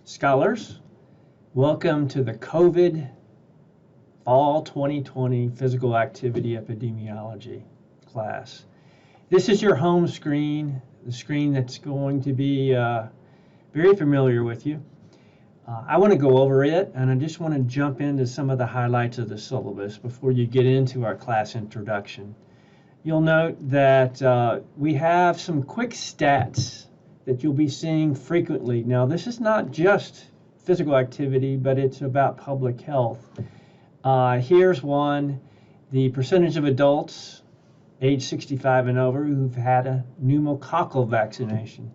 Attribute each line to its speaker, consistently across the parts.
Speaker 1: Scholars, welcome to the COVID Fall 2020 Physical Activity Epidemiology class. This is your home screen, the screen that's going to be very familiar with you. I want to go over it, and I just want to jump into some of the highlights of the syllabus before you get into our class introduction. You'll note that we have some quick stats that you'll be seeing frequently. Now, this is not just physical activity, but it's about public health. Here's one: the percentage of adults age 65 and over who've had a pneumococcal vaccination.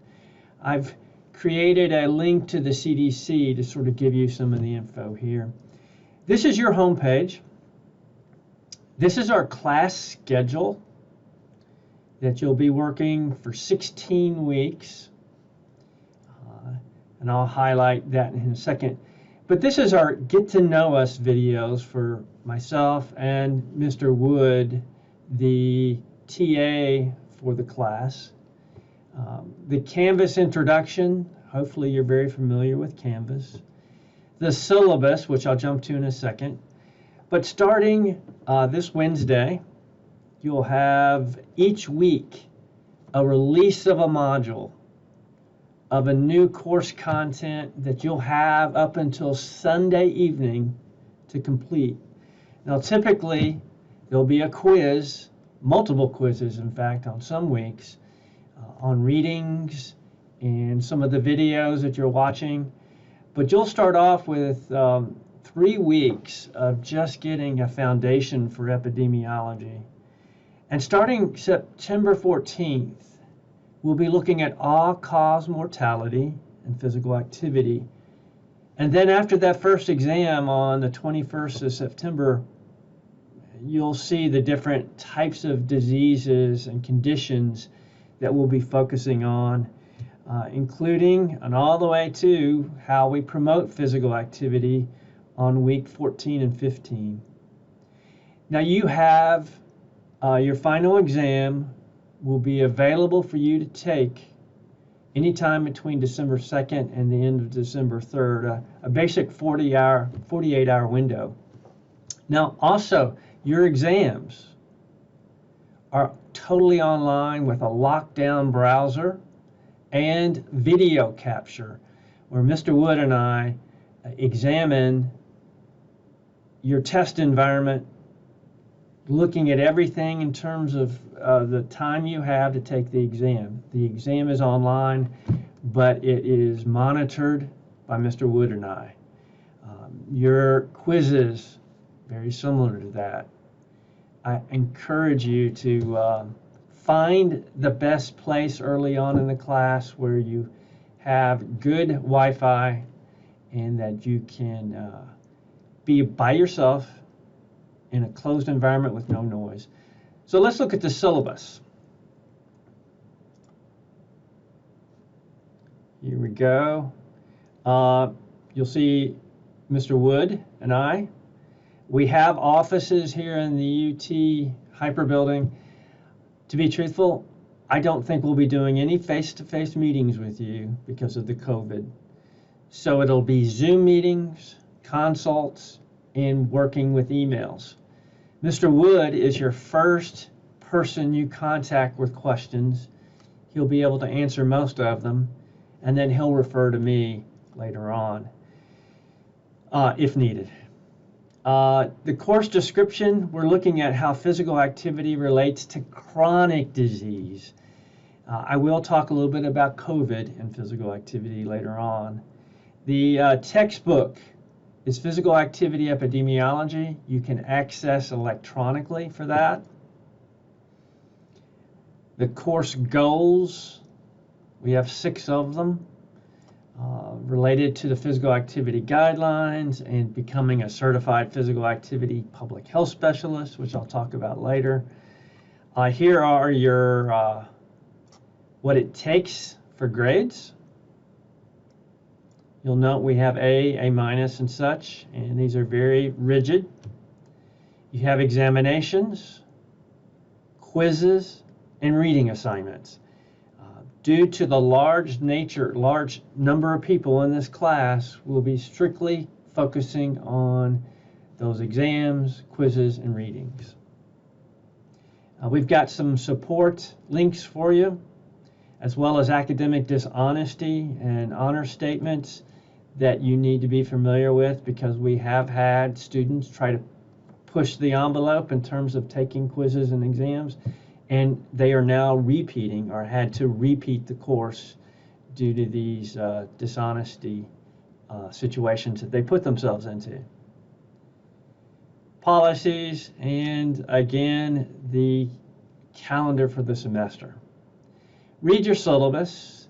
Speaker 1: I've created a link to the CDC to sort of give you some of the info here. This is your home page. This is our class schedule that you'll be working for 16 weeks. And I'll highlight that in a second. But this is our Get to Know Us videos for myself and Mr. Wood, the TA for the class. The Canvas introduction, hopefully you're very familiar with Canvas. The syllabus, which I'll jump to in a second. But starting this Wednesday, you'll have each week a release of a module of a new course content that you'll have up until Sunday evening to complete. Now, typically, there'll be a quiz, multiple quizzes, in fact, on some weeks, on readings and some of the videos that you're watching. But you'll start off with 3 weeks of just getting a foundation for epidemiology. And starting September 14th, we'll be looking at all-cause mortality and physical activity. And then after that first exam on the 21st of September, you'll see the different types of diseases and conditions that we'll be focusing on, including and all the way to how we promote physical activity on week 14 and 15. Now you have your final exam will be available for you to take anytime between December 2nd and the end of December 3rd, a basic 48-hour window. Now, also, your exams are totally online with a lockdown browser and video capture, where Mr. Wood and I examine your test environment, looking at everything in terms of the time you have to take the exam. The exam is online, but it is monitored by Mr. Wood and I. Your quizzes, very similar to that. I encourage you to find the best place early on in the class where you have good Wi-Fi and that you can be by yourself in a closed environment with no noise. So let's look at the syllabus. Here we go. You'll see Mr. Wood and I. We have offices here in the UT Hyper Building. To be truthful, I don't think we'll be doing any face-to-face meetings with you because of the COVID. So it'll be Zoom meetings, consults, and working with emails. Mr. Wood is your first person you contact with questions. He'll be able to answer most of them, and then he'll refer to me later on if needed. The course description, we're looking at how physical activity relates to chronic disease. I will talk a little bit about COVID and physical activity later on. The textbook is Physical Activity Epidemiology. You can access electronically for that. The course goals, we have 6 of them, related to the physical activity guidelines and becoming a certified physical activity public health specialist, which I'll talk about later. Here are your what it takes for grades. You'll note we have A minus and such, and these are very rigid. You have examinations, quizzes, and reading assignments. due to the large number of people in this class, we'll be strictly focusing on those exams, quizzes, and readings. We've got some support links for you, as well as academic dishonesty and honor statements that you need to be familiar with, because we have had students try to push the envelope in terms of taking quizzes and exams, and they are now repeating or had to repeat the course due to these dishonesty situations that they put themselves into. Policies, and again, the calendar for the semester. Read your syllabus.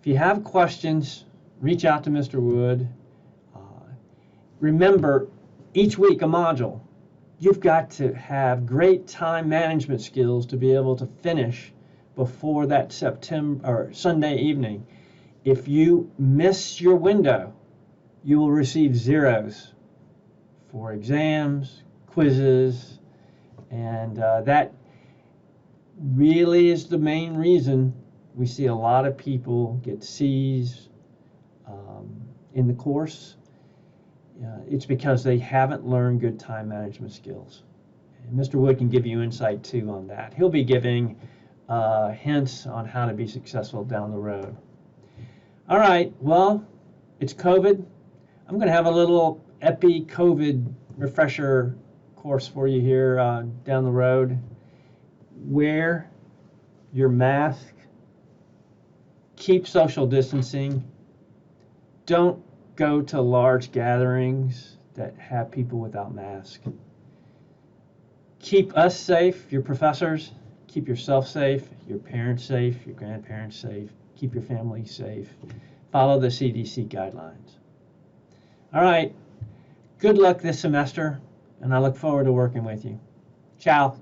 Speaker 1: If you have questions, reach out to Mr. Wood. Remember, each week a module. You've got to have great time management skills to be able to finish before that Sunday evening. If you miss your window, you will receive zeros for exams, quizzes, and that really is the main reason we see a lot of people get C's in the course. It's because they haven't learned good time management skills. And Mr. Wood can give you insight too on that. He'll be giving hints on how to be successful down the road. All right, well, it's COVID. I'm going to have a little epi-COVID refresher course for you here down the road. Wear your mask. Keep social distancing. Don't go to large gatherings that have people without masks. Keep us safe, your professors. Keep yourself safe, your parents safe, your grandparents safe. Keep your family safe. Follow the CDC guidelines. All right. Good luck this semester, and I look forward to working with you. Ciao.